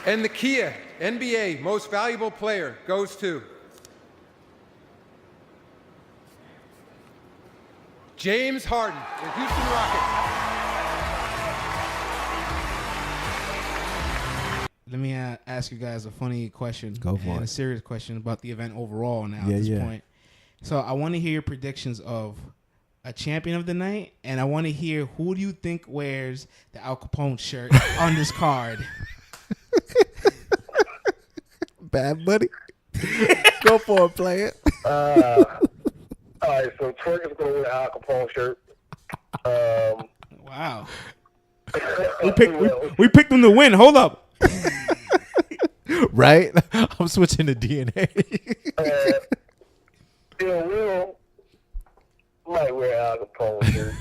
And the Kia NBA Most Valuable Player goes to James Harden, the Houston Rockets. Let me ask you guys a funny question. Go for and it. A serious question about the event overall now Yeah, at this yeah. point. So I want to hear your predictions of a champion of the night, and I want to hear who do you think wears the Al Capone shirt on this card. Bad buddy. Go for it, play it. All right, so Twerk is going to wear an Al Capone shirt. Wow. We picked them to win. Hold up. Right? I'm switching to DNA. Will might wear Al Capone shirt.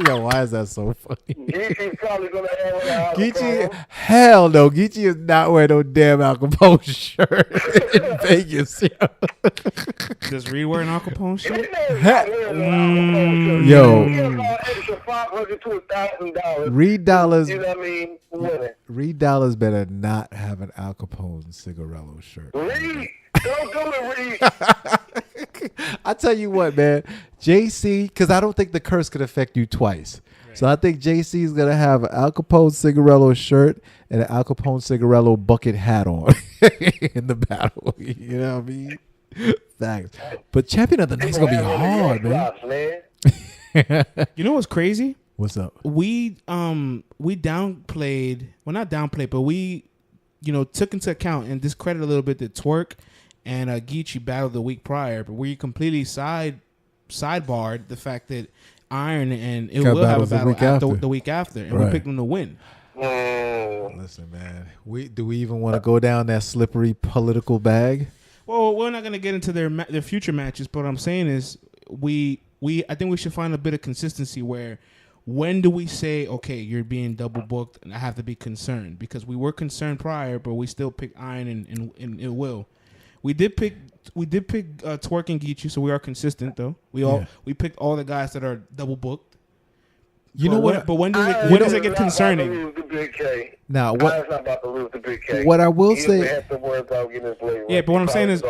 Yo, why is that so funny? Geechee's probably going to have an Al Geechee, Capone. hell no. Geechee is not wearing no damn Al Capone shirt in Vegas. Yo. Does Reed wear an Al Capone shirt? Yo. Extra $500 to $1,000. Reed Dollars. You know what I mean? Winning. Reed Dollars better not have an Al Capone cigarello shirt. Reed, don't do it, Reed. I tell you what, man. JC, because I don't think the curse could affect you twice. Right. So I think JC is going to have an Al Capone cigarello shirt and an Al Capone cigarello bucket hat on in the battle. You know what I mean? Thanks. But champion of the night's going to be hard, man. You know what's crazy? What's up? We downplayed, well, not downplayed, but we, took into account and discredited a little bit the Twerk and Geechee battle the week prior, but we completely sidebarred the fact that Iron and it will have a battle the week after, and we picked them to win. Listen, man, do we even want to go down that slippery political bag? Well, we're not going to get into their future matches, but what I'm saying is I think we should find a bit of consistency where when do we say, okay, you're being double booked and I have to be concerned? Because we were concerned prior, but we still picked Iron and it will. We did pick Twerk and Geechee, so we are consistent though. We picked all the guys that are double booked. You know what? But when does it get concerning? Now, what? Not about to lose the Big K. What I will say, have to worry about getting his leg. Yeah, but what I'm saying is,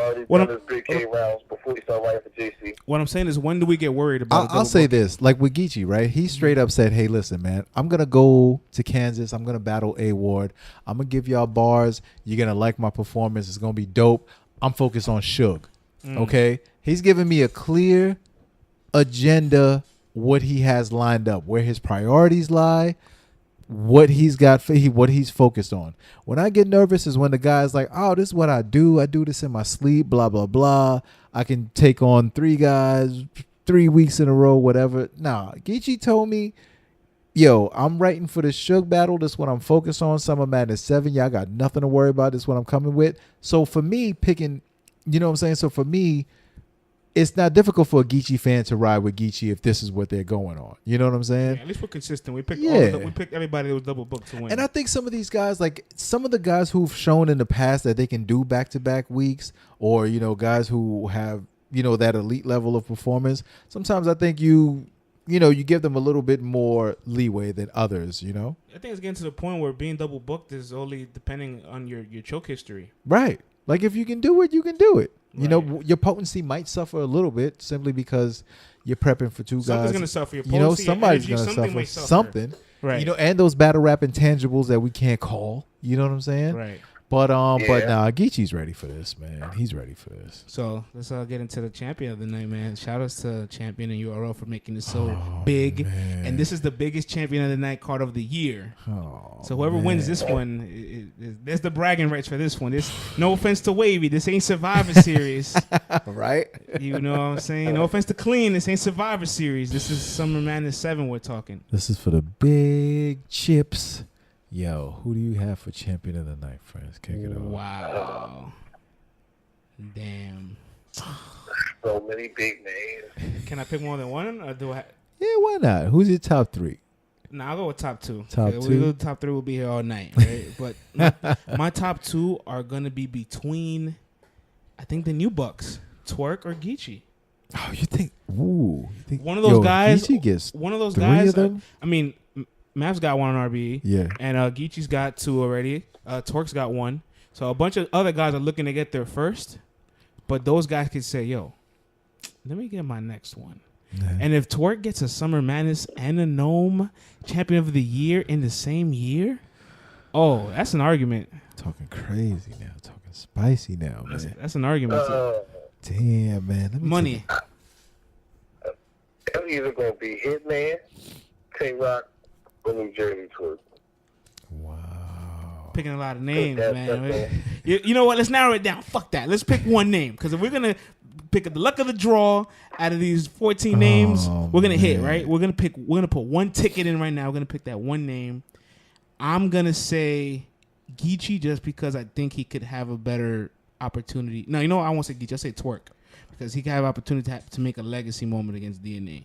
Big K rounds before he start writing for JC. What I'm saying is, when do we get worried about? I'll say this, like with Geechee, right? He straight up said, "Hey, listen, man, I'm gonna go to Kansas. I'm gonna battle A Ward. I'm gonna give y'all bars. You're gonna like my performance. It's gonna be dope. I'm focused on Suge." Okay, he's giving me a clear agenda. What he has lined up, where his priorities lie, what he's got, what he's focused on. When I get nervous is when the guy's like, "Oh, this is what I do. I do this in my sleep. Blah blah blah. I can take on 3 guys 3 weeks in a row, whatever." Nah, Geechee told me, "Yo, I'm writing for the Suge battle. This is what I'm focused on. Summer Madness 7. Y'all got nothing to worry about. This is what I'm coming with." So for me, picking, you know what I'm saying. So for me, it's not difficult for a Geechee fan to ride with Geechee if this is what they're going on. You know what I'm saying? Yeah, at least we're consistent. We picked we picked everybody that was double booked to win. And I think some of these guys, like some of the guys who've shown in the past that they can do back-to-back weeks, or guys who have that elite level of performance. Sometimes I think you give them a little bit more leeway than others. I think it's getting to the point where being double booked is only depending on your choke history. Right. Like if you can do it, you can do it. Right. Your potency might suffer a little bit simply because you're prepping for 2 guys. Something's going to suffer. Your potency, somebody's going to suffer something. Right. And those battle rap intangibles that we can't call. You know what I'm saying? Right. But Geechee's ready for this, man. He's ready for this. So let's get into the champion of the night, man. Shout outs to Champion and URL for making this so big. Man. And this is the biggest champion of the night card of the year. So whoever wins this one, there's the bragging rights for this one. This, no offense to Wavy, this ain't Survivor Series. Right? You know what I'm saying? No offense to Clean, this ain't Survivor Series. This is Summer Madness 7 we're talking. This is for the big chips. Yo, who do you have for champion of the night, friends? Kick it off. Wow. Damn. So many big names. Can I pick more than one, or do I? Yeah, why not? Who's your top 3? I'll go with top 2. Top 2? We go top 3. We'll be here all night, right? But my top 2 are going to be between, I think, the new Bucks, Twerk or Geechee. Oh, you think? Ooh. One of those guys. Geechee gets one of those 3 guys. of them? I mean, Mav's got one on RBE. Yeah. And Geechee's got 2 already. Twerk's got 1. So a bunch of other guys are looking to get their first. But those guys can say, yo, let me get my next one. Yeah. And if Twerk gets a Summer Madness and a Gnome Champion of the Year in the same year, oh, that's an argument. Talking crazy now. Talking spicy now, man. That's an argument. Damn, man. Let me Money. It's either going to be Hitman, Tay-Rock, or New Jersey Twerk. Wow. Picking a lot of names, That's man. You know what? Let's narrow it down. Fuck that. Let's pick one name. Because if we're going to pick the luck of the draw out of these 14 names, we're going to hit, right? We're going to put one ticket in right now. We're going to pick that one name. I'm going to say Geechee just because I think he could have a better opportunity. No, you know what? I won't say Geechee. I'll say Twerk. Because he could have opportunity to make a legacy moment against DNA.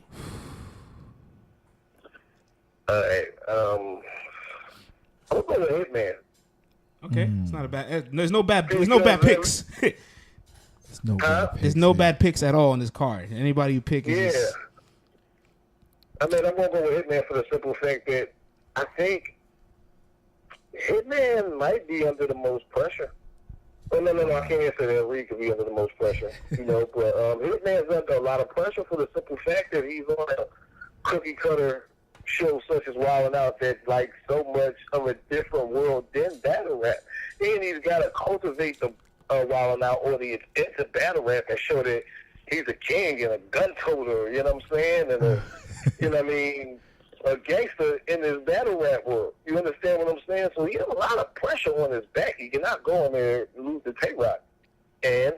All right. I'm going to Hitman. Okay, it's not a bad. There's no bad picks. There's no bad picks. There's no bad picks at all on this card. Anybody you pick is just, I mean, I'm going to go with Hitman for the simple fact that I think Hitman might be under the most pressure. Oh, no, I can't answer that. Reed could be under the most pressure, but Hitman's under a lot of pressure for the simple fact that he's on a cookie cutter show such as Wildin' Out that like so much of a different world than battle rap. And he's got to cultivate the Wildin' Out audience into battle rap and show that he's a king and a gun toter, you know what I'm saying? And a gangster in this battle rap world. You understand what I'm saying? So he has a lot of pressure on his back. He cannot go in there and lose to Tay-Rock. And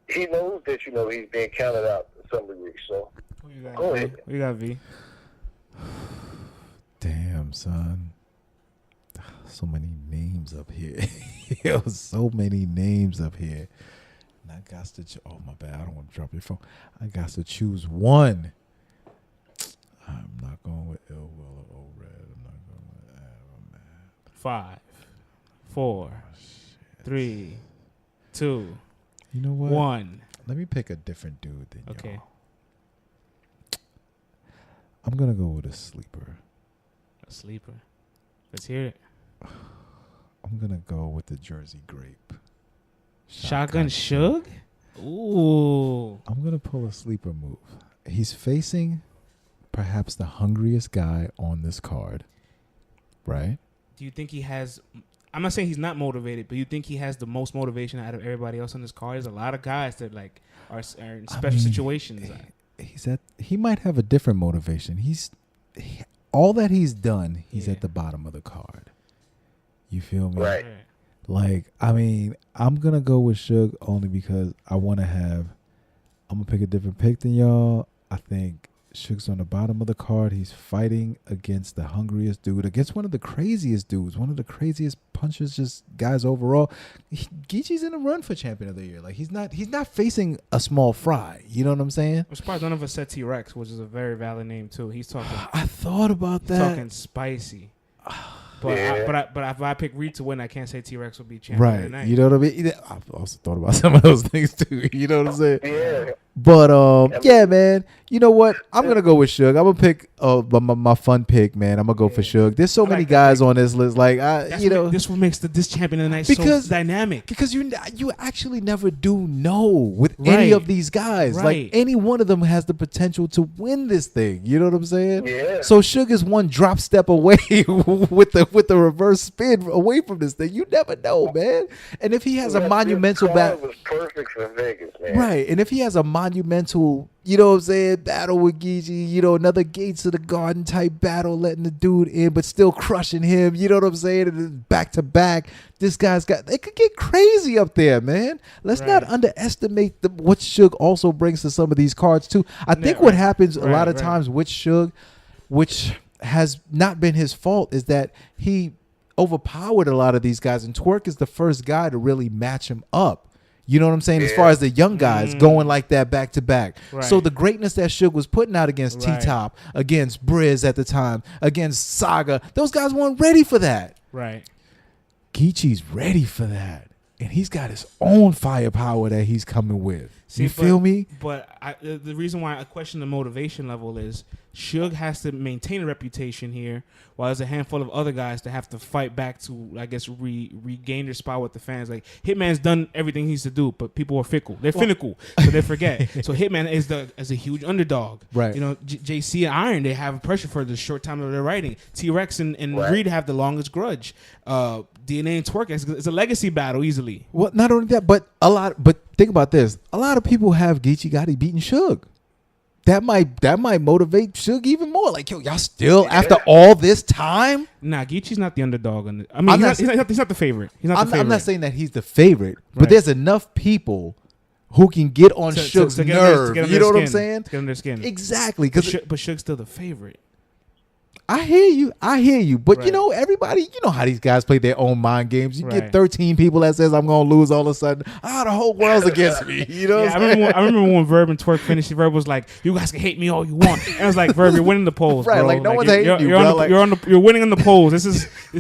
he knows that, he's being counted out to some degree. So go ahead. What you got, V? Damn, son. So many names up here. Yo, so many names up here. And I got to oh my bad, I don't want to drop your phone. I got to choose one. I'm not going with Ill Will or Red. I'm not going with Adam. 5, 4, 3, 2, You know what? 1. Let me pick a different dude than Okay. y'all. I'm gonna go with a sleeper. A sleeper. Let's hear it. I'm gonna go with the Jersey Grape. Shotgun Suge? Ooh. I'm gonna pull a sleeper move. He's facing perhaps the hungriest guy on this card, right? Do you think he has... I'm not saying he's not motivated, but you think he has the most motivation out of everybody else on this card? There's a lot of guys that are in special situations. He might have a different motivation. All that he's done, he's at the bottom of the card. You feel me? Right. Like, I mean, I'm gonna go with Suge only because I'm gonna pick a different pick than y'all. I think Suge's on the bottom of the card. He's fighting against the hungriest dude, against one of the craziest dudes, one of the craziest punchers, just guys overall. Geechee's in a run for champion of the year. Like he's not facing a small fry. You know what I'm saying? I'm surprised none of us said T-Rex, which is a very valid name too. He's talking. I thought about that. Talking spicy. But if I pick Reed to win, I can't say T-Rex will be champion Right. of the night. You know what I mean? I've also thought about some of those things too. You know what I'm saying? Yeah. But yeah, man. You know what? I'm gonna go with Suge. I'm gonna pick my fun pick, man. I'm gonna go for Suge. There's so many guys on this list. Like this what makes this champion of the night so dynamic. Because you actually never do know with any of these guys. Right. Like any one of them has the potential to win this thing. You know what I'm saying? Yeah. So Suge is one drop step away with the reverse spin away from this thing. You never know, man. And if he has a monumental battle, was perfect for Vegas, man. right? And if he has a monumental, you know what I'm saying, battle with Geechee, another Gates of the Garden type battle, letting the dude in, but still crushing him, you know what I'm saying? And back to back, this guy's it could get crazy up there, man. Let's not underestimate what Suge also brings to some of these cards, too. I think what happens a lot of times with Suge, which has not been his fault, is that he overpowered a lot of these guys, and Twerk is the first guy to really match him up. You know what I'm saying? As far as the young guys going like that back to back. So the greatness that Suge was putting out against T-Top, against Briz at the time, against Saga, those guys weren't ready for that. Right. Geechee's ready for that. And he's got his own firepower that he's coming with. You feel me? But the reason why I question the motivation level is Suge has to maintain a reputation here, while there's a handful of other guys that have to fight back to, I guess, regain their spot with the fans. Like Hitman's done everything he needs to do, but people are fickle. They're finical, so they forget. So Hitman is a huge underdog. Right. You know, JC and Iron, they have pressure for the short time of their writing. T-Rex and Reed have the longest grudge. DNA and Twerk, it's a legacy battle easily. Well, not only that, but think about this. A lot of people have Geechee Gotti beating Suge. That might motivate Suge even more. Like, yo, y'all still after all this time? Nah, Geechee's not the underdog. He's not the favorite. I'm not saying that he's the favorite, but Right. there's enough people who can get on Suge's to nerve. get on You their know what I'm skin, saying? to get on their skin. Exactly. But Because Suge's still the favorite. I hear you. But Right. you know, everybody, you know how these guys play their own mind games. You Right. get 13 people that says I'm gonna lose all of a sudden. The whole world's against me. You know? Yeah, I remember when Verb and Twerk finished. Verb was like, "You guys can hate me all you want." And I was like, "Verb, you're winning the polls, Right, bro. like, no one's hating you, you're bro. you're winning on the polls. This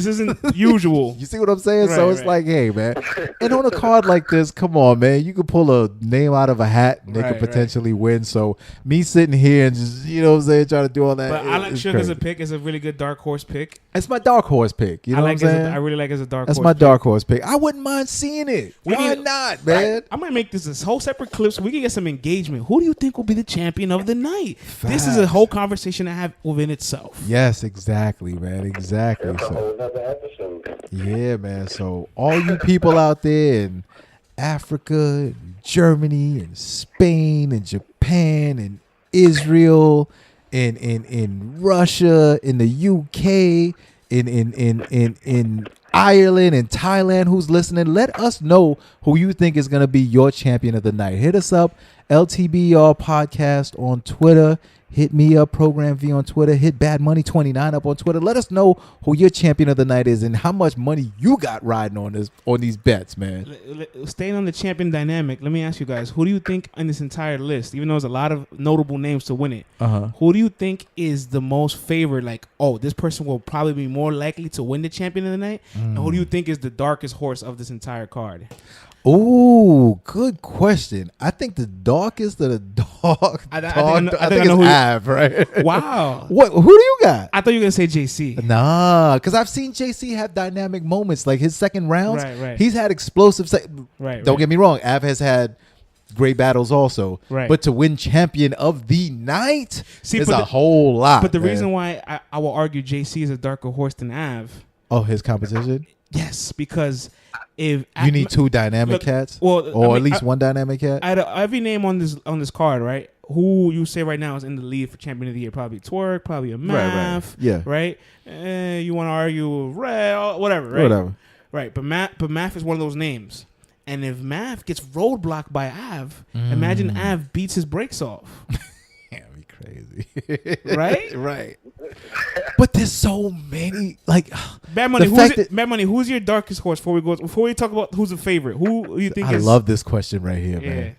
isn't usual." You see what I'm saying? So Right, it's right. like, hey, man. And on a card like this, come on, man. You could pull a name out of a hat and they Right, could potentially win. So me sitting here and just, you know what I'm saying, trying to do all that. But I like it's Suge as crazy. a pick. It's a really good dark horse pick. It's my dark horse pick. You know what I'm saying? I really like it as a dark That's horse. my pick. dark horse pick. I wouldn't mind seeing it. We Why need- not, man? I might make this whole separate clip so we can get some engagement. Who do you think will be the champion of the night? This is a Facts. whole conversation to have within itself. Yes, exactly, man. Exactly. That's a So, whole other episode. yeah, man. So all you people out there in Africa, and Germany, and Spain, and Japan, and Israel, in Russia, in the UK, in Ireland and Thailand, who's listening, let us know who you think is gonna be your champion of the night. Hit us up, LTBR Podcast on Twitter. Hit me up, Program V on Twitter. Hit Bad Money 29 up on Twitter. Let us know who your champion of the night is and how much money you got riding on these bets, man. Staying on the champion dynamic, let me ask you guys, who do you think in this entire list, even though there's a lot of notable names to win it, who do you think is the most favored? Like, oh, this person will probably be more likely to win the champion of the night? And who do you think is the darkest horse of this entire card? Ooh, good question. I think the darkest of the dog. I I think think I it's know who- Av, right? Wow. What? Who do you got? I thought you were going to say JC. Nah, because I've seen JC have dynamic moments. Like his second rounds, Right. he's had explosive. Right. Don't get me wrong. Av has had great battles also. Right. But to win champion of the night See, is but a the- whole lot. But the man. reason why I will argue JC is a darker horse than Av, Oh, his competition? yes, because if You need two dynamic Look, cats? well, or I mean, at least one dynamic cat? out of every name on this card, right? Who you say right now is in the lead for champion of the year? Probably Twerk, probably a Math, Yeah. right? You want to argue Red, whatever, right? Whatever. Right, but Math is one of those names, and if Math gets roadblocked by Av, imagine Av beats his brakes off, Damn, be crazy. right? Right. But there's so many, like, Bad Money, the fact that- Bad Money, who's your darkest horse? Before we talk about who's the favorite, who you think I is? love this question right here, Yeah. man.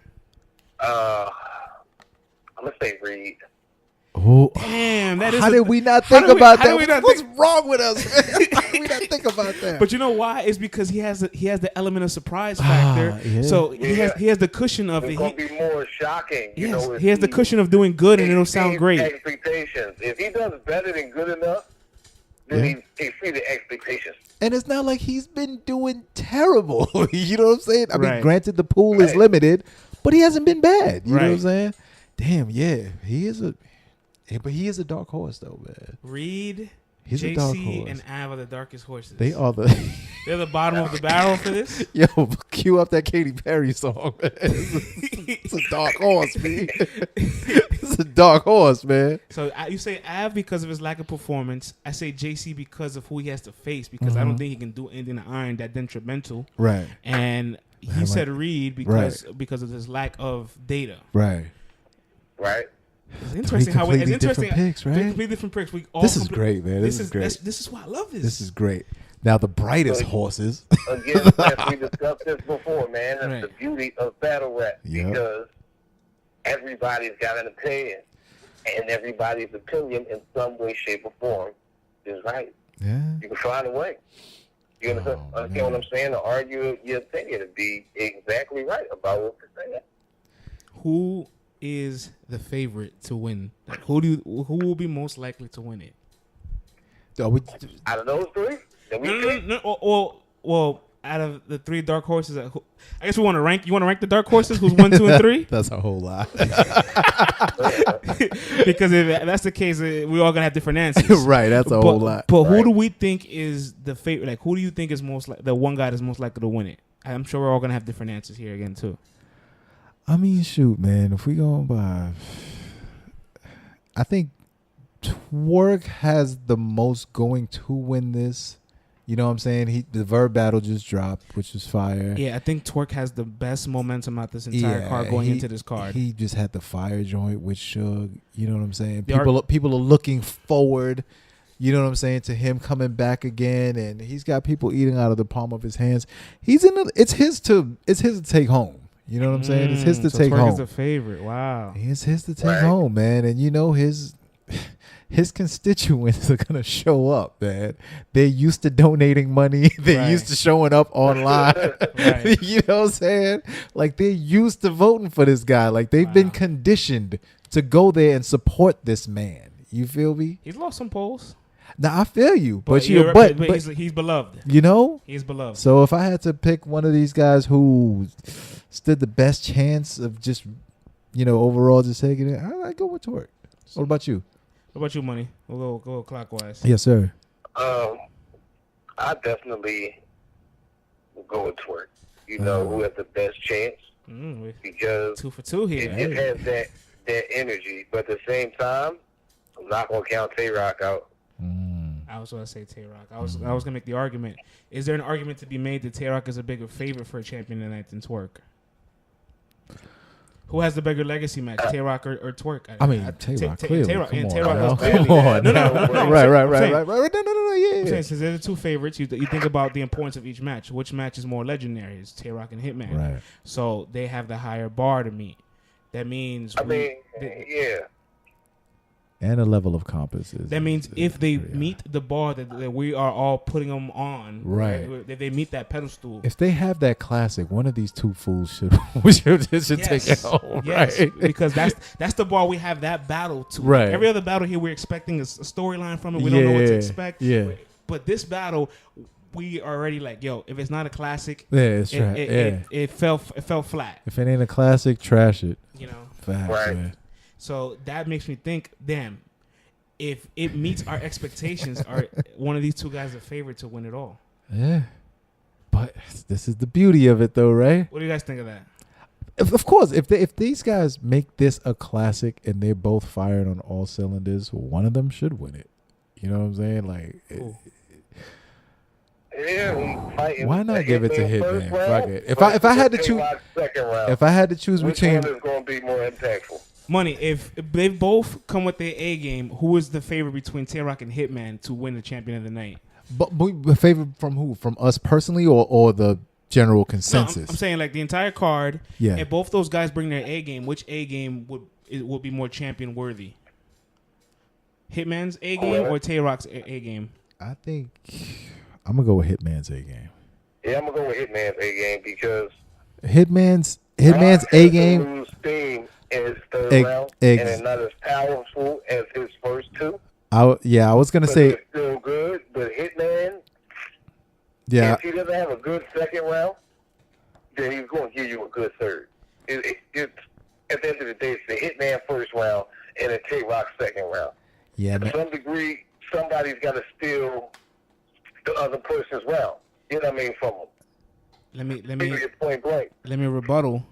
I'm gonna say Reed. Who? Damn, that is. How a- did we not how think did we- about how did that? we not What's think- wrong with us? Man? How did we not think about that? But you know why? It's because he has the element of surprise factor. yeah. So he has the cushion of It's it. gonna be more shocking. You know, if He has the cushion of doing good, and it'll sound exceeds great. Expectations. If he does better than good enough, then he's free the expectations. And it's not like he's been doing terrible. You know what I'm saying? I mean, Right. granted, the pool is Right. limited, but he hasn't been bad. You know what I'm Right. saying? Damn, yeah. But he is a dark horse, though, man. Reed, He's a dark JC, horse. and Av are the darkest horses. They are the... They're the bottom of the barrel for this. Yo, cue up that Katy Perry song, man. It's a dark horse, man. It's a dark horse, man. So you say Av because of his lack of performance. I say JC because of who he has to face. Because I don't think he can do anything to Iron that detrimental. Right, And he Man, said like- Reed because of his lack of data. right. Right? It's interesting how completely it's interesting. different picks, right? Three completely different picks. We all This is complete- great, man. This is great. This is why I love this. This is great. Now, the brightest Good. horses. Again, as we discussed this before, man, that's Right. the beauty of battle rap. Yep. Because everybody's got an opinion. And everybody's opinion in some way, shape, or form is right. Yeah. You can find a way. You understand, Oh, understand what man. I'm saying? To argue your opinion to be exactly right about what you're saying. who is the favorite to win? Like, who will be most likely to win it? Out of those three, that we pick? Well, out of the three dark horses, I guess we want to rank. You want to rank the dark horses? Who's 1, 2, and 3? That's a whole lot. Because if that's the case, we all gonna have different answers. Right, that's a whole lot. But who do we think is the favorite? Like, who do you think is the one guy that's most likely to win it? I'm sure we're all gonna have different answers here again too. I mean, shoot, man. If we go by, I think Twerk has the most going to win this. You know what I'm saying? The Verb battle just dropped, which was fire. Yeah, I think Twerk has the best momentum out this entire card going into this card. He just had the fire joint with Suge. You know what I'm saying? People are looking forward. You know what I'm saying, to him coming back again, and he's got people eating out of the palm of his hands. It's his to take home. You know what I'm saying? It's his to take Twerk home. is a favorite. Wow. It's his to take home, man. And you know his constituents are gonna show up, man. They're used to donating money. They're used to showing up online. Right. You know what I'm saying? Like, they're used to voting for this guy. Like, they've been conditioned to go there and support this man. You feel me? He's lost some polls. Now I feel you, but he's beloved. You know, he's beloved. So if I had to pick one of these guys who stood the best chance of just, overall just taking it, I'd go with Twerk. What about you? What about you, Money? We'll go clockwise. Yes, sir. I definitely will go with Twerk. Who has the best chance? Because 2 for 2 here. It has that energy, but at the same time, I'm not gonna count Tay-Rock out. I was going to say Tay-Rock. I was going to make the argument. Is there an argument to be made that Tay-Rock is a bigger favorite for a champion tonight than Twerk? Who has the bigger legacy match, Tay-Rock or Twerk? I mean, Tay-Rock, clearly. Tay-Rock, come on. No. Right. No, yeah. I'm saying, since they're the two favorites, you think about the importance of each match. Which match is more legendary? It's Tay-Rock and Hitman. Right. So they have the higher bar to meet. That means... yeah. And a level of compasses. That means if they meet the bar that we are all putting them on, right? If they meet that pedestal. If they have that classic, one of these two fools should take it home, right? Because that's the bar we have that battle to. Right. Every other battle here, we're expecting a storyline from it. We don't know what to expect. Yeah. But this battle, we are already like, yo, if it's not a classic, it fell flat. If it ain't a classic, trash it. Facts, right. Man. So that makes me think, damn, if it meets our expectations, are one of these two guys a favorite to win it all? Yeah. But this is the beauty of it, though, right? What do you guys think of that? Of course, if these guys make this a classic and they're both fired on all cylinders, one of them should win it. You know what I'm saying? Like, why not give it to Hitman? Fuck it. If I had to choose between, which one is going to be more impactful? Money, if they both come with their A game, who is the favorite between Tay-Rock and Hitman to win the champion of the night? But favorite from who? From us personally, or the general consensus? No, I'm saying like the entire card. Yeah. If both those guys bring their A game, which A game would be more champion worthy? Hitman's A game or Tay-Rock's A game? I think I'm gonna go with Hitman's A game. Yeah, I'm gonna go with Hitman's A game because Hitman's A game. Lose steam in his third round, and it's not as powerful as his first two. I was gonna say it's still good, but Hitman. Yeah. If he doesn't have a good second round, then he's going to give you a good third. It's at the end of the day, it's the Hitman first round and a Tay-Rock second round. Yeah, to some degree, somebody's got to steal the other person's round. You know what I mean? From him. Let me point blank. Let me rebuttal.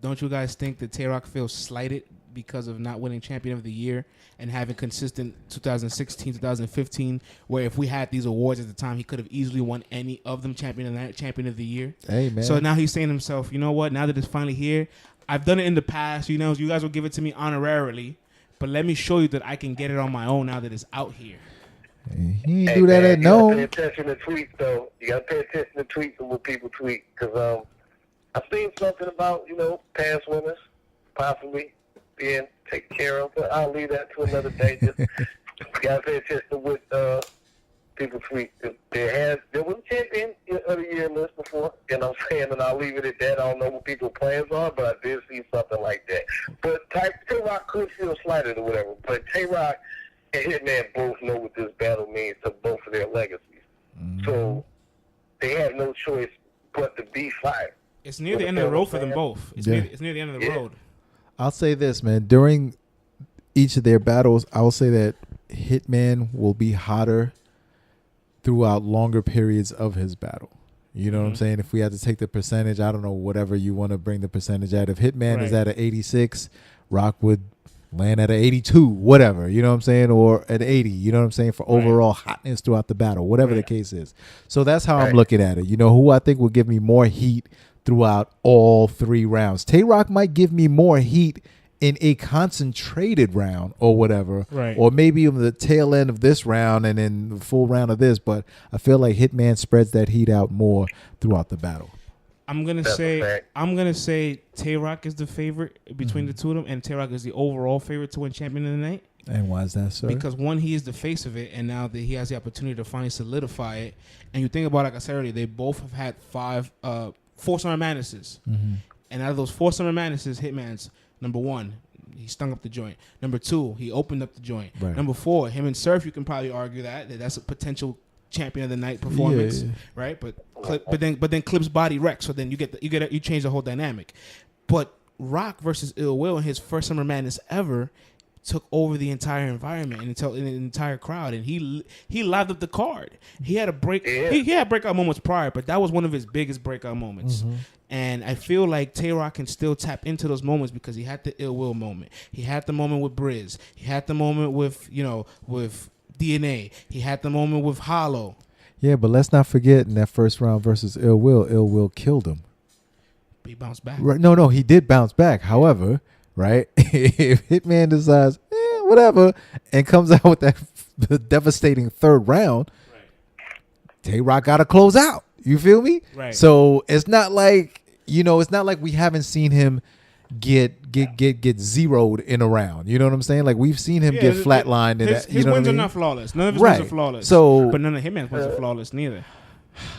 Don't you guys think that Tay-Rock feels slighted because of not winning Champion of the Year and having consistent 2016, 2015, where if we had these awards at the time, he could have easily won any of them, Champion of the Year. Hey, man. So now he's saying to himself, you know what? Now that it's finally here, I've done it in the past. You guys will give it to me honorarily, but let me show you that I can get it on my own now that it's out here. He didn't do that at no. You got to pay attention to tweets, though. You got to pay attention to tweets and what people tweet. Because I've seen something about, past winners possibly being taken care of, but I'll leave that to another day. Just got to pay attention to what people tweet. There was a champion of the year list before, and I'm saying, and I'll leave it at that. I don't know what people's plans are, but I did see something like that. But Tay-Rock could feel slighted or whatever. But Tay-Rock and Hitman both know what this battle means to both of their legacies. So they have no choice but to be fired. It's near the end of the road for them both. It's near the end of the road. I'll say this, man. During each of their battles, I will say that Hitman will be hotter throughout longer periods of his battle. You know what I'm saying? If we had to take the percentage, I don't know, whatever you want to bring the percentage at. If Hitman is at an 86, Rock would land at an 82, whatever. You know what I'm saying? Or at 80, you know what I'm saying? For overall hotness throughout the battle, whatever the case is. So that's how I'm looking at it. You know, who I think will give me more heat throughout all 3 rounds. Tay-Rock might give me more heat in a concentrated round or whatever, or maybe in the tail end of this round and then the full round of this, but I feel like Hitman spreads that heat out more throughout the battle. I'm gonna say Tay-Rock is the favorite between the two of them, and Tay-Rock is the overall favorite to win champion of the night. And why is that, sir? Because one, he is the face of it, and now that he has the opportunity to finally solidify it. And you think about, like I said earlier, they both have had 4 Summer Madnesses, and out of those 4 Summer Madnesses, Hitman's number 1, he stung up the joint. Number 2, he opened up the joint. Number 4, him and Surf, you can probably argue that's a potential champion of the night performance, right? But then Clip's body wrecked, so then you change the whole dynamic. But Rock versus Ill Will in his first Summer Madness ever took over the entire environment and the entire crowd, and he lived up the card. He had a break. He had breakout moments prior, but that was one of his biggest breakout moments. And I feel like Tay-Rock can still tap into those moments because he had the Ill Will moment. He had the moment with Briz. He had the moment with DNA. He had the moment with Hollow. Yeah, but let's not forget in that first round versus Ill Will killed him. He bounced back. Right? No, he did bounce back. However, right, if Hitman decides, whatever, and comes out with that devastating 3rd round, Tay-Rock got to close out. You feel me? Right. So it's not like, we haven't seen him get zeroed in a round. You know what I'm saying? Like, we've seen him get flatlined. His wins are not flawless. None of his wins are flawless. But none of Hitman's wins are flawless neither.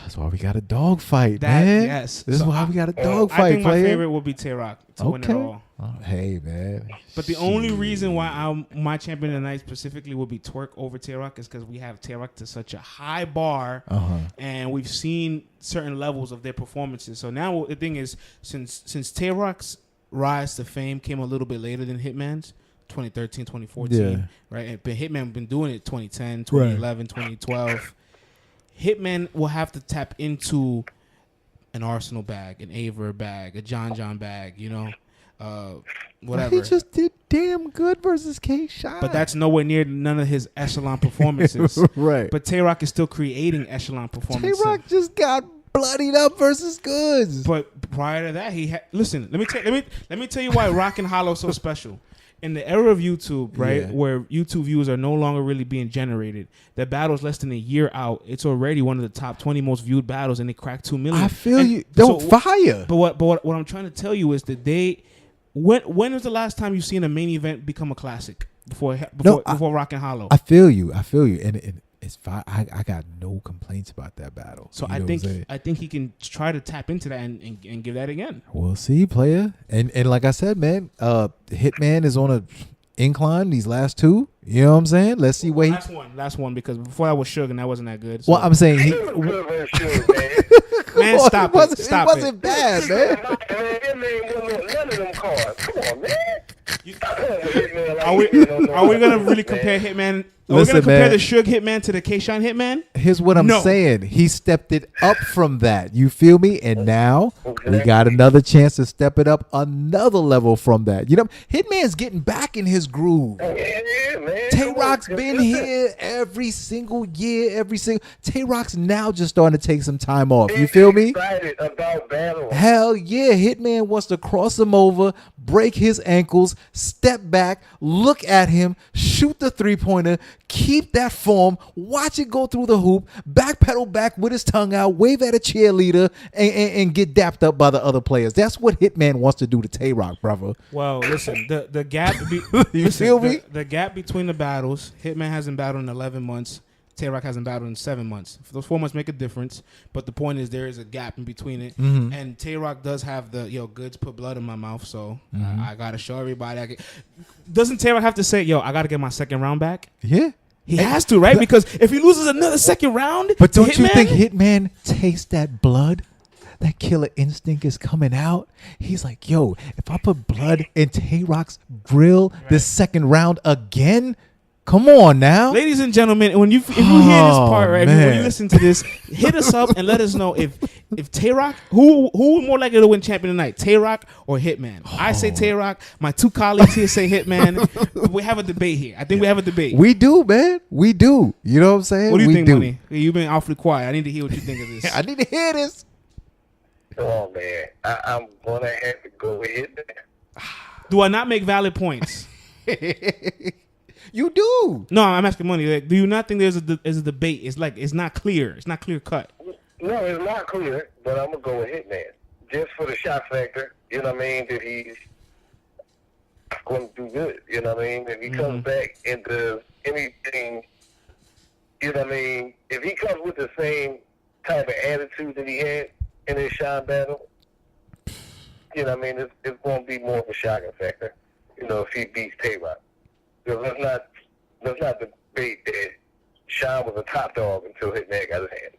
That's why we got a dogfight, man. Yes. This is why we got a dogfight, I think my player. favorite will be Tay-Rock to win it all. Oh, hey, man. But the only reason why my champion of the night specifically will be Twerk over Tay-Rock is because we have Tay-Rock to such a high bar, and we've seen certain levels of their performances. So now the thing is, since Tay-Rock's rise to fame came a little bit later than Hitman's, 2013, 2014, right? But Hitman been doing it 2010, 2011, 2012. Hitman will have to tap into an Arsenal bag, an Aver bag, a John bag, whatever. He just did damn good versus K-Shine. But that's nowhere near none of his echelon performances. Right. But Tay-Rock is still creating echelon performances. Tay-Rock just got bloodied up versus Goods. But prior to that, he had. Listen, let me tell you why Rock and Hollow is so special. In the era of YouTube, right, where YouTube views are no longer really being generated, that battle's less than a year out. It's already one of the top 20 most viewed battles, and it cracked 2 million. I feel you. Don't fire. But what I'm trying to tell you is that when was the last time you seen a main event become a classic before Rock and Hollow? I feel you, and it's fine. I got no complaints about that battle. So I think he can try to tap into that and give that again. We'll see, player. And like I said, man, Hitman is on a incline these last 2. You know what I'm saying? Let's see where last one because before that was Suge and that wasn't that good. So. Well, I'm saying man, stop it. It wasn't bad, man. None of them cards. Come on, man. Are we gonna really compare Hitman? Are we gonna compare the Suge Hitman to the K-Shine Hitman? Here's what I'm saying. He stepped it up from that. You feel me? And now we got another chance to step it up another level from that. Hitman's getting back in his groove. Tay-Rock's been here every single year, Tay-Rock's now just starting to take some time off. You feel me? Excited about battle. Hell yeah. Hitman wants to cross him over, break his ankles, step back, look at him, shoot the 3-pointer, keep that form, watch it go through the hoop, backpedal back with his tongue out, wave at a cheerleader, and get dapped up by the other players. That's what Hitman wants to do to Tay-Rock, brother. Well, listen, the gap feel me? The gap between the battles, Hitman hasn't battled in 11 months. Tay-Rock hasn't battled in 7 months. Those 4 months make a difference, but the point is there is a gap in between it. Mm-hmm. And Tay-Rock does have the goods put blood in my mouth, so I gotta show everybody. Doesn't Tay-Rock have to say, I gotta get my second round back? Yeah. He has to, right? Because if he loses another second round, But don't you Hitman- think Hitman tastes that blood? That killer instinct is coming out. He's like, yo, if I put blood in Tay-Rock's grill this second round again, come on now. Ladies and gentlemen, if you hear this part, right, when you man. listen to this, hit us up and let us know if Tay-Rock, who more likely to win champion tonight, Tay-Rock or Hitman? I say Tay-Rock. My two colleagues here say Hitman. We have a debate here. I think we have a debate. We do, man. We do. You know what I'm saying? What do you we think, do. Money? You've been awfully quiet. I need to hear what you think of this. I need to hear this. Oh man, I'm gonna have to go with Hitman. Do I not make valid points? You do. No, I'm asking Money. Like, do you not think there's a debate? It's not clear. It's not clear cut. No, it's not clear, but I'm gonna go with Hitman just for the shot factor. You know what I mean? That he's going to do good. You know what I mean? If he comes back into anything, you know what I mean? If he comes with the same type of attitude that he had in his shot battle, you know what I mean? It's going to be more of a shocking factor. You know, if he beats Tay-Rock. So let's not debate that Sean was a top dog until Hitman got his hand.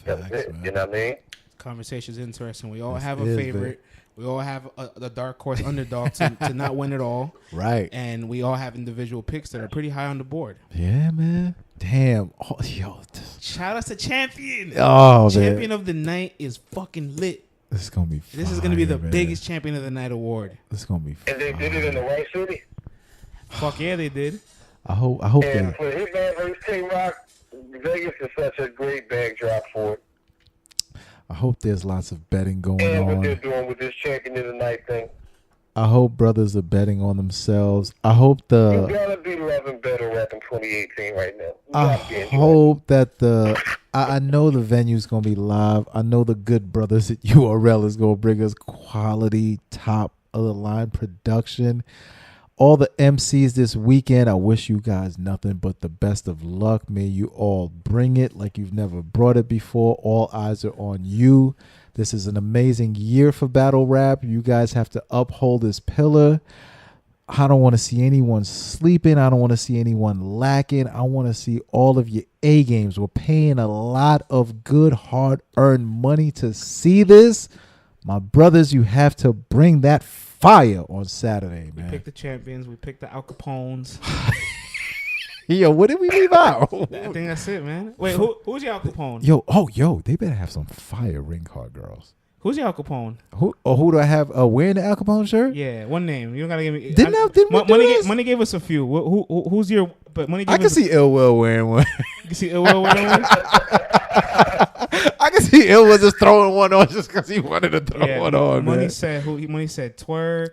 That's it. man. You know what I mean? Conversation's interesting. We all Yes, have it a is, favorite. We all have a dark horse underdog to not win it all. Right. And we all have individual picks that are pretty high on the board. Yeah, man. Damn. Oh, yo. Shout out to champion. Oh, Champion man. of the night is fucking lit. This is gonna be. This is going to be the fire, man. biggest champion of the night award. This is gonna be. And they did it in the right city. Fuck yeah, they did. I hope. And They, for Hitman versus Tay-Rock, Vegas is such a great backdrop for it. I hope there's lots of betting going And what on. they're doing with this champion of the night thing. I hope brothers are betting on themselves. I hope You gotta be loving better rap in 2018 right now. You I gotta be enjoying it. hope that I know the venue's gonna be live. I know the good brothers at URL is gonna bring us quality, top of the line production. All the MCs this weekend, I wish you guys nothing but the best of luck. May you all bring it like you've never brought it before. All eyes are on you. This is an amazing year for battle rap. You guys have to uphold this pillar. I don't want to see anyone sleeping. I don't want to see anyone lacking. I want to see all of your A games. We're paying a lot of good, hard-earned money to see this. My brothers, you have to bring that fire on Saturday, We man. picked the champions. We picked the Al Capones. Yo, what did we leave out? I think that's it, man. Wait, who's your Al Capone? Yo, they better have some fire ring card girls. Who's your Al Capone? Who do I have wearing the Al Capone shirt? Yeah, one name. You don't gotta give me. Didn't we do this? Money gave us a few. Who's your? But Money. Gave I can us see Ill Will wearing one. You can see Ill Will wearing one? I can see Ill Will just throwing one on just because he wanted to throw one on, Money man. said Money said twerk.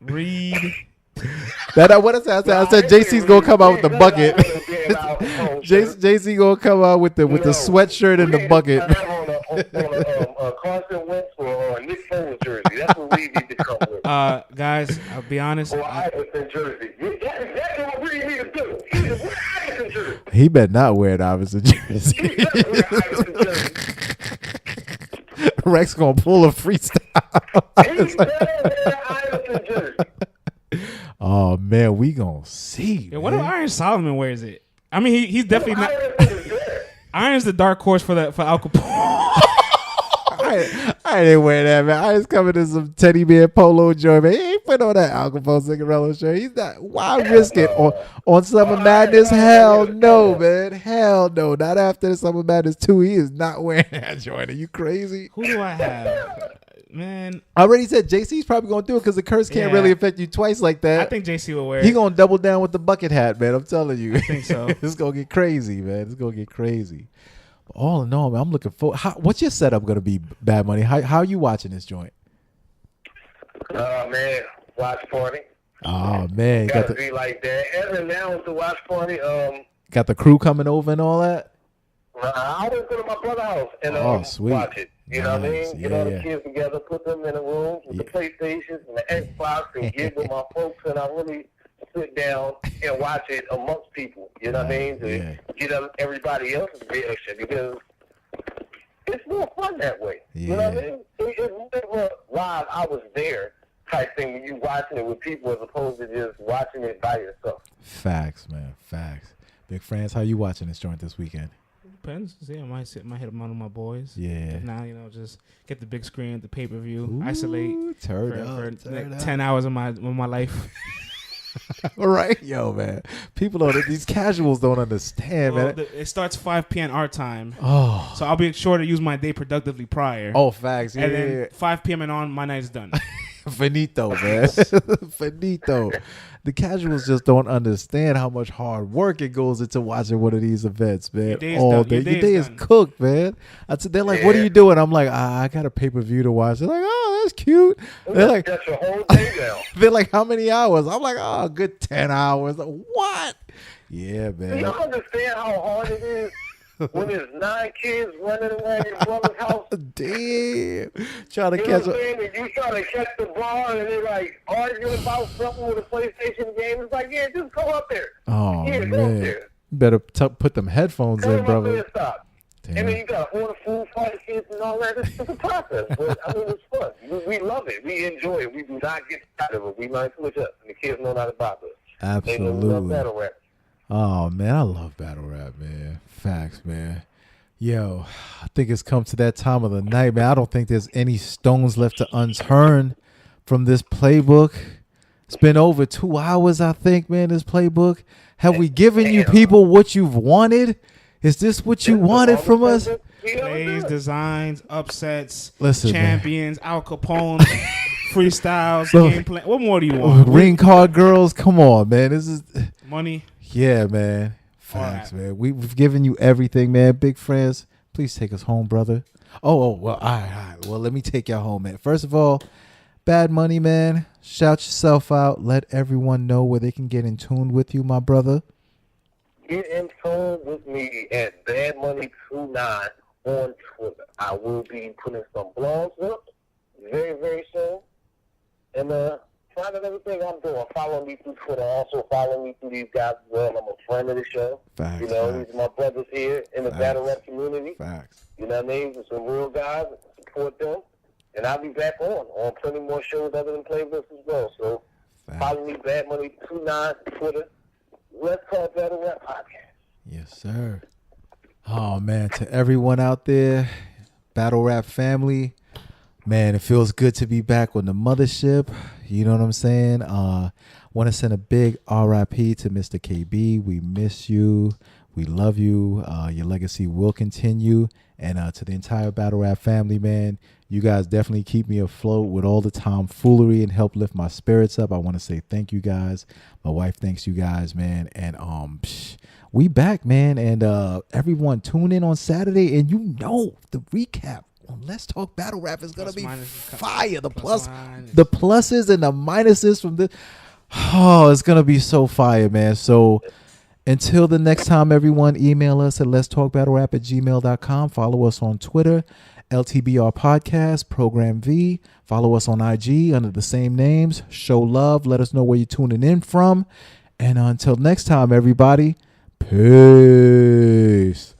Reed. What I said? I said JC's gonna come out with the bucket. JC gonna come out with the sweatshirt and the bucket. On a Carson Wentz or Nick Foles jersey. That's what we need to come with. Guys, I'll be honest. Or Iverson jersey. That's exactly what we need to do. Wear Iverson jersey. He better not wear an Iverson jersey. He does wear Iverson jersey. Rex gonna pull a freestyle. He does wear Iverson jersey. Oh man, we gonna see. Yeah, what if Iron Solomon wears it? I mean, he's definitely not. Iverson is there. Iron's the dark horse for Al Capone. I didn't wear that, man. I was coming in some teddy bear polo joint, man. He ain't put on that Al Capone Cigarello shirt. He's not. Why risk it on Summer Madness? Hell no, man. Hell no. Not after Summer Madness 2. He is not wearing that joint. Are you crazy? Who do I have? Man, I already said JC's probably gonna do it because the curse can't Yeah. really affect you twice like that. I think JC will wear He it. gonna double down with the bucket hat, man. I'm telling you. I think so. It's gonna get crazy, man. It's gonna get crazy. But all in all, man, I'm looking for. What's your setup gonna be, Bad Money? How are you watching this joint? Oh man, watch party. Oh man, you got Gotta the be like that. Ever now with the watch party, got the crew coming over and all that. I always go to my brother's house and Oh, sweet. watch it. You know what I Nice. mean? Get all Yeah. the kids together, put them in a room with the PlayStations and the Xbox and give them my folks, and I really sit down and watch it amongst people. You know what I mean? To get everybody else's reaction, because it's more fun that way. You know what I mean? It's never live, I was there type thing when you watching it with people as opposed to just watching it by yourself. Facts, man. Facts. Big friends, how you watching this joint this weekend? Depends. See, I might hit one of my boys. Yeah. Now, just get the big screen, the pay-per-view, isolate Turn for up. 10 hours of my life. All right, yo, man. People don't. These casuals don't understand, man. It starts 5 p.m. our time. Oh. So I'll be sure to use my day productively prior. Oh, facts. Yeah. And then 5 p.m. and on, my night's done. Finito, man. Finito. The casuals just don't understand how much hard work it goes into watching one of these events, man. All day. Your day is cooked, man. They're like, what are you doing? I'm like, I got a pay-per-view to watch. They're like, oh, that's cute. They're like, that's your whole day down. They're like, how many hours? I'm like, oh, a good 10 hours. Like, what? Yeah, man. Do you understand how hard it is when there's 9 kids running around your brother's house? Damn. Trying to You know catch what I'm saying? And you trying to catch the ball and they're like arguing about something with a PlayStation game. It's like, yeah, just go up there. Oh, yeah, man. go up there. You better put them headphones Tell in, them brother. up there, stop. Damn. And then you got to order food for the kids and all that. It's a process. But, I mean, it's fun. We love it. We enjoy it. We do not get tired of it. We learn too much up. And the kids know not about us. They know we love battle rap. Oh, man, I love battle rap, man. Facts, man. Yo, I think it's come to that time of the night, man. I don't think there's any stones left to unturn from this playbook. It's been over 2 hours, I think, man, this playbook. Have we given you people what you've wanted? Is this what you wanted from us? Plays, designs, upsets, Listen, champions, Al Capone, freestyles, gameplay. What more do you want? Ring card girls, come on, man. This is money. Yeah, man. Facts, man. We've given you everything, man. Big friends, please take us home, brother. Oh, well, all right. Well, let me take y'all home, man. First of all, Bad Money, man. Shout yourself out. Let everyone know where they can get in tune with you, my brother. Get in tune with me at BadMoney29 on Twitter. I will be putting some blogs up very, very soon. And find out everything I'm doing. Follow me through Twitter. Also follow me through these guys as well. I'm a friend of the show. Facts. These are my brothers here in the battle rap community. Facts. You know what I mean? Some real guys. Support them. And I'll be back on plenty more shows other than playbooks as well. So follow me, BadMoney29, Twitter. Let's Talk Battle Rap Podcast. Yes, sir. Oh, man, to everyone out there, Battle Rap family, man, it feels good to be back on the mothership. You know what I'm saying? Want to send a big RIP to Mr. KB. We miss you. We love you. Your legacy will continue. And to the entire Battle Rap family, man, you guys definitely keep me afloat with all the tomfoolery and help lift my spirits up. I want to say thank you guys. My wife thanks you guys, man. And we back, man. And everyone tune in on Saturday. And you know the recap on Let's Talk Battle Rap is going to be fire. The pluses and the minuses from this. Oh, it's going to be so fire, man. So until the next time, everyone, email us at letstalkbattlerap@gmail.com. Follow us on Twitter, LTBR Podcast, Program V. Follow us on IG under the same names. Show love. Let us know where you're tuning in from. And until next time, everybody, peace.